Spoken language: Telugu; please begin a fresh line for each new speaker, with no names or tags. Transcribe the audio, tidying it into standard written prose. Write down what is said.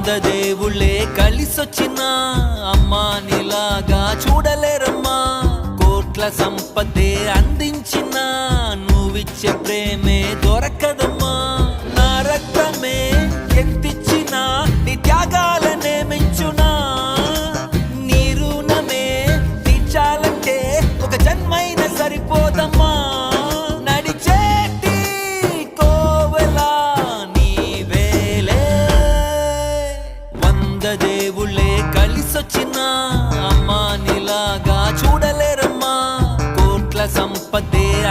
దేవుళ్ళే కలిసొచ్చినా అమ్మా నీలాగా చూడలేరమ్మా. కోట్ల సంపదే అందించిన నువ్విచ్చే ప్రేమే దొరకదమ్మా. నా రక్తమే ఎంతిచ్చినా నీ త్యాగాలనే మెంచునా. నీ రుణమే తీర్చాలంటే ఒక జన్మైన సరిపోదమ్మా. నడిచేటి కోవెలా నీవేలే. దేవుళ్ళే కలిసొచ్చినా అమ్మా నీలాగా చూడలేరమ్మా. కోట్ల సంపదే